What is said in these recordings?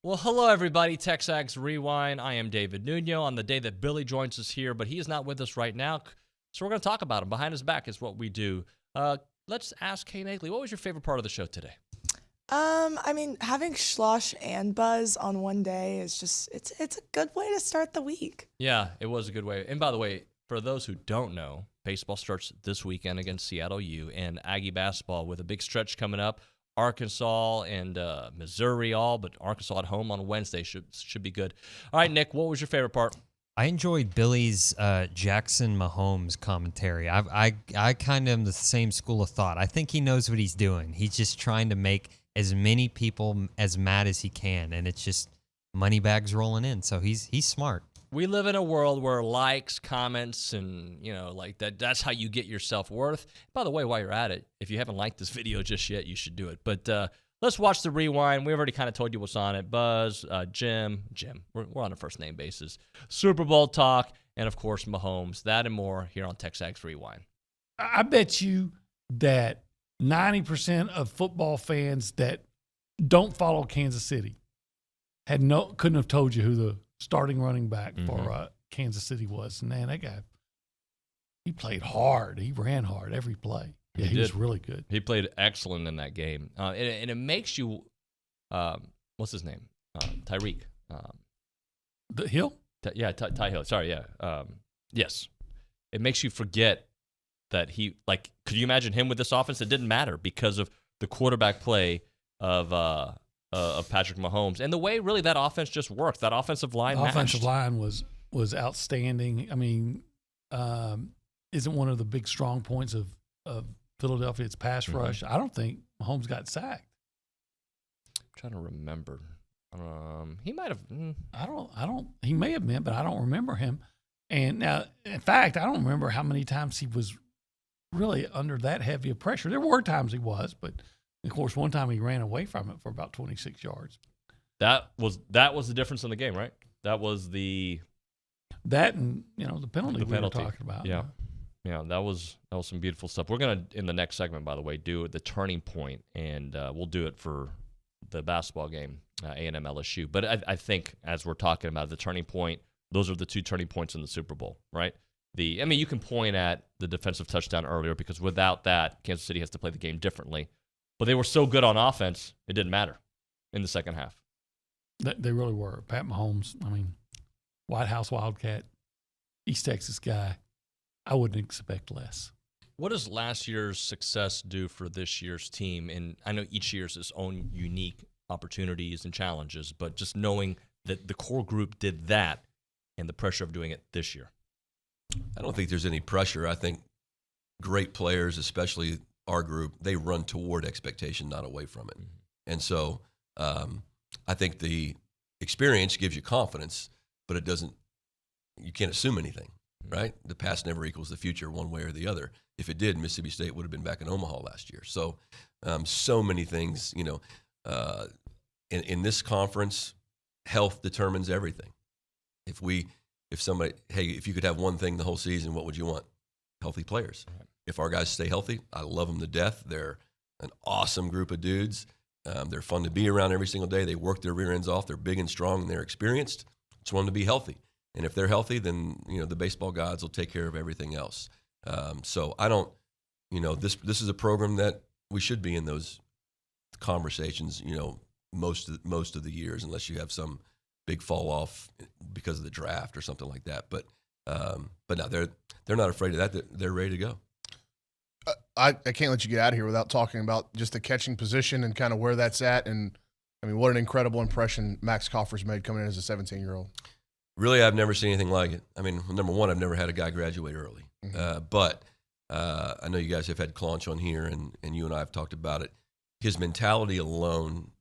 Well, hello, everybody. TexAgs Rewind. I am David Nuno on the day that Billy joins us here, but he is not with us right now, so we're going to talk about him. Behind his back is what we do. Let's ask Kay Nagley, what was your favorite part of the show today? Having Schloss and Buzz on one day is just, it's a good way to start the week. Yeah, it was a good way. And by the way, for those who don't know, baseball starts this weekend against Seattle U, and Aggie basketball with a big stretch coming up. Arkansas and Missouri but Arkansas at home on Wednesday should be good. All right, Nick, what was your favorite part? I enjoyed Billy's Jackson Mahomes commentary. I kind of am the same school of thought. I think he knows what he's doing. He's just trying to make as many people as mad as he can, and it's just money bags rolling in. So he's smart. We live in a world where likes, comments, and, like that's how you get your self-worth. By the way, while you're at it, if you haven't liked this video just yet, you should do it. But let's watch the rewind. We've already kind of told you what's on it. Buzz, Jim. We're on a first-name basis. Super Bowl talk, and, of course, Mahomes. That and more here on TexAgs Rewind. I bet you that 90% of football fans that don't follow Kansas City couldn't have told you who the starting running back for Kansas City was. And man, that guy, he played hard. He ran hard every play. Yeah, he was really good. He played excellent in that game. And it makes you, what's his name? Tyreek. The Hill? Ty Hill. Sorry, yeah. Yes. It makes you forget that could you imagine him with this offense? It didn't matter because of the quarterback play of Patrick Mahomes and the way really that offense just worked. That offensive line was outstanding. I mean, isn't one of the big strong points of Philadelphia its pass rush. I don't think Mahomes got sacked. I'm trying to remember. He might have. He may have been, but I don't remember him. And now, in fact, I don't remember how many times he was really under that heavy of pressure. There were times he was, but of course, one time he ran away from it for about 26 yards. That was the difference in the game, right? That was the and the penalty we were talking about. Yeah, that was some beautiful stuff. We're gonna in the next segment, by the way, do the turning point, and we'll do it for the basketball game, A&M LSU. But I think as we're talking about the turning point, those are the two turning points in the Super Bowl, right? You can point at the defensive touchdown earlier because without that, Kansas City has to play the game differently. But they were so good on offense, it didn't matter in the second half. They really were. Pat Mahomes, White House Wildcat, East Texas guy. I wouldn't expect less. What does last year's success do for this year's team? And I know each year's its own unique opportunities and challenges, but just knowing that the core group did that and the pressure of doing it this year. I don't think there's any pressure. I think great players, especially our group, they run toward expectation, not away from it. And so I think the experience gives you confidence, but you can't assume anything, right? The past never equals the future one way or the other. If it did, Mississippi State would have been back in Omaha last year. So so many things, in this conference, health determines everything. If you could have one thing the whole season, what would you want? Healthy players. Right. If our guys stay healthy, I love them to death. They're an awesome group of dudes. They're fun to be around every single day. They work their rear ends off. They're big and strong, and they're experienced. Just want them to be healthy. And if they're healthy, then the baseball gods will take care of everything else. So I don't, this is a program that we should be in those conversations, most of the years, unless you have some big fall off because of the draft or something like that. But no, they're not afraid of that. They're ready to go. I can't let you get out of here without talking about just the catching position and kind of where that's at. And what an incredible impression Max Coffer's made coming in as a 17-year-old. Really, I've never seen anything like it. Number one, I've never had a guy graduate early. But I know you guys have had Clonch on here, and you and I have talked about it. His mentality alone,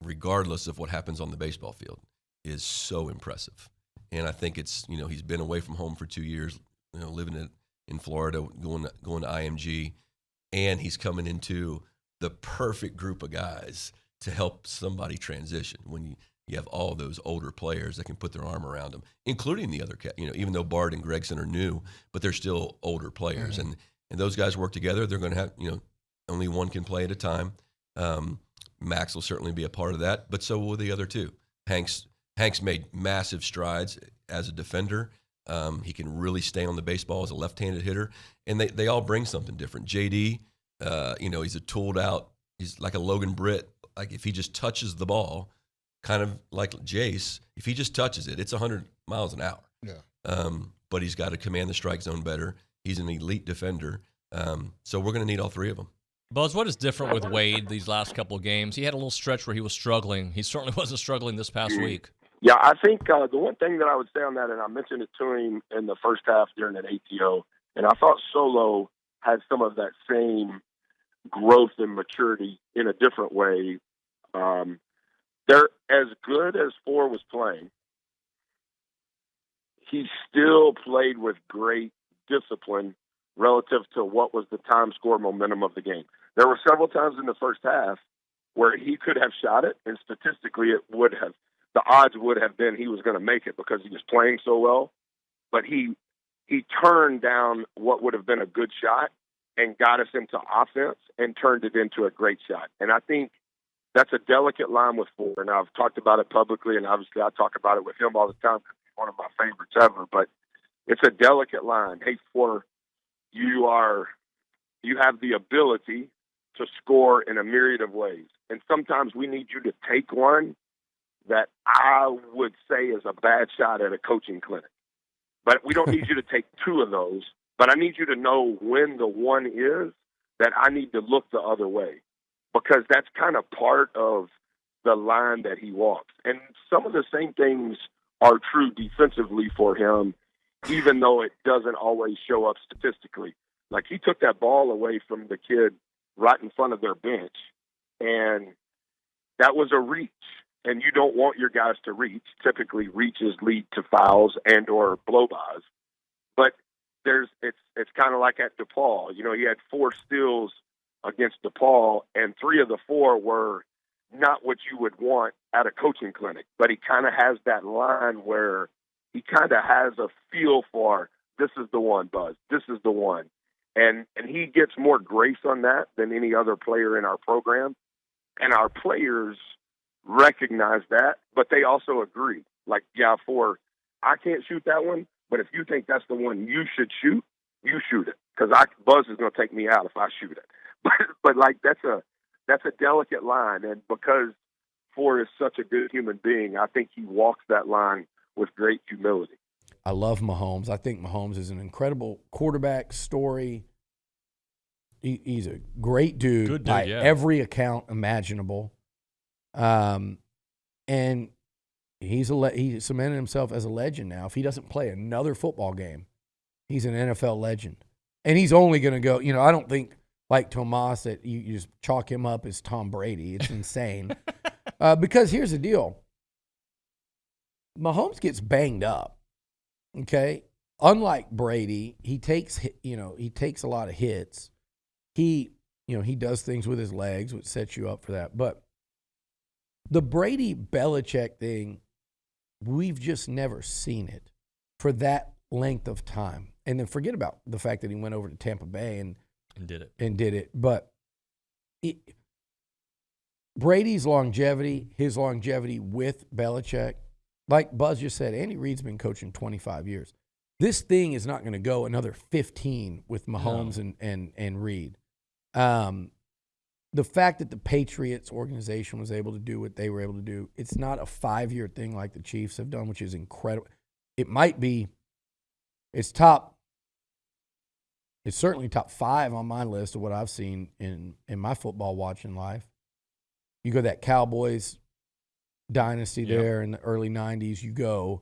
regardless of what happens on the baseball field, is so impressive. And I think it's, he's been away from home for 2 years, living in Florida, going to IMG, and he's coming into the perfect group of guys to help somebody transition when you have all those older players that can put their arm around them, including the other cat. Even though Bard and Gregson are new, but they're still older players. Mm-hmm. And those guys work together. They're going to have, only one can play at a time. Max will certainly be a part of that, but so will the other two. Hank's made massive strides as a defender. He can really stay on the baseball as a left-handed hitter, and they all bring something different. JD, he's a tooled out. He's like a Logan Britt. Like if he just touches the ball, kind of like Jace, if he just touches it, it's 100 miles an hour. Yeah. But he's got to command the strike zone better. He's an elite defender. So we're going to need all three of them. Buzz, what is different with Wade these last couple of games? He had a little stretch where he was struggling. He certainly wasn't struggling this past week. Yeah, I think the one thing that I would say on that, and I mentioned it to him in the first half during that ATO, and I thought Solo had some of that same growth and maturity in a different way. They're as good as Four was playing. He still played with great discipline relative to what was the time score momentum of the game. There were several times in the first half where he could have shot it, and statistically the odds would have been he was going to make it because he was playing so well. But he turned down what would have been a good shot and got us into offense and turned it into a great shot. And I think that's a delicate line with Four. And I've talked about it publicly, and obviously I talk about it with him all the time because he's one of my favorites ever. But it's a delicate line. Hey, Four, you have the ability to score in a myriad of ways. And sometimes we need you to take one that I would say is a bad shot at a coaching clinic. But we don't need you to take two of those. But I need you to know when the one is that I need to look the other way, because that's kind of part of the line that he walks. And some of the same things are true defensively for him, even though it doesn't always show up statistically. Like he took that ball away from the kid right in front of their bench, and that was a reach. And you don't want your guys to reach. Typically, reaches lead to fouls and or blow-bys. But it's kind of like at DePaul. You know, he had 4 steals against DePaul, and 3 of the 4 were not what you would want at a coaching clinic. But he kind of has that line where he kind of has a feel for, this is the one, Buzz. This is the one. And he gets more grace on that than any other player in our program. And our players recognize that, but they also agree. Like, yeah, For, I can't shoot that one, but if you think that's the one you should shoot, you shoot it, because Buzz is going to take me out if I shoot it. But like that's a delicate line, and because For is such a good human being, I think he walks that line with great humility. I love Mahomes. I think Mahomes is an incredible quarterback story. He's a great dude, Good dude, by yeah. every account imaginable. And he cemented himself as a legend now. If he doesn't play another football game, he's an NFL legend. And he's only going to go, I don't think like Tomas that you just chalk him up as Tom Brady. It's insane. Because here's the deal. Mahomes gets banged up. Okay? Unlike Brady, he takes a lot of hits. He does things with his legs, which sets you up for that. But the Brady-Belichick thing, we've just never seen it for that length of time. And then forget about the fact that he went over to Tampa Bay and did it. But Brady's longevity, his longevity with Belichick, like Buzz just said, Andy Reid's been coaching 25 years. This thing is not going to go another 15 with Mahomes and Reid. The fact that the Patriots organization was able to do what they were able to do, it's not a 5-year thing like the Chiefs have done, which is incredible. It might be, it's certainly top 5 on my list of what I've seen in my football watching life. You go that Cowboys dynasty there in the early 90s. You go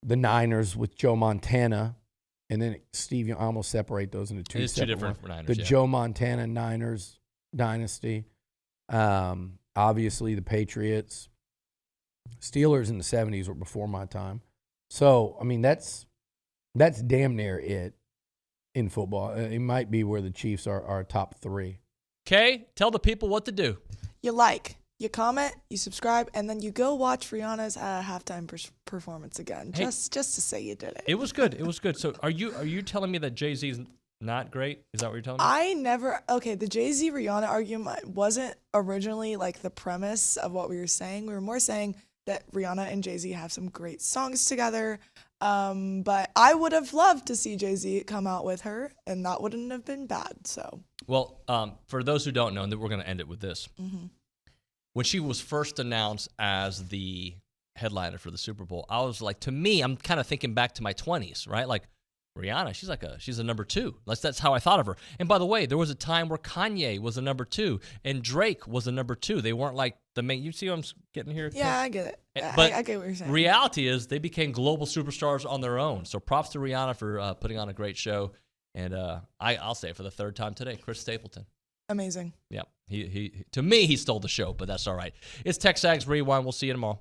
the Niners with Joe Montana, and then Steve, you almost separate those into two. It's two different Niners. The Joe Montana Niners dynasty, obviously the Patriots, Steelers in the 70s were before my time. So I mean that's damn near it in football. It might be where the Chiefs are top 3. Okay, tell the people what to do. You comment, you subscribe, and then you go watch Rihanna's halftime performance again, just to say you did it. It was good. So are you telling me that Jay-Z's not great? Is that what you're telling me? The Jay-Z Rihanna argument wasn't originally like the premise of what we were saying. We were more saying that Rihanna and Jay-Z have some great songs together. But I would have loved to see Jay-Z come out with her, and that wouldn't have been bad. So, Well, for those who don't know, and we're going to end it with this. When she was first announced as the headliner for the Super Bowl, I was like, to me, I'm kind of thinking back to my 20s, right? Like, Rihanna, she's a number 2. That's how I thought of her. And by the way, there was a time where Kanye was a number 2 and Drake was a number 2. They weren't like the main. You see what I'm getting here? yeah, I get it. But I get what you're saying. reality is they became global superstars on their own. So props to Rihanna for putting on a great show. And I'll say it for the third time today, Chris Stapleton. Amazing. Yeah, he to me, he stole the show, but that's all right. It's TexAgs Rewind. We'll see you tomorrow.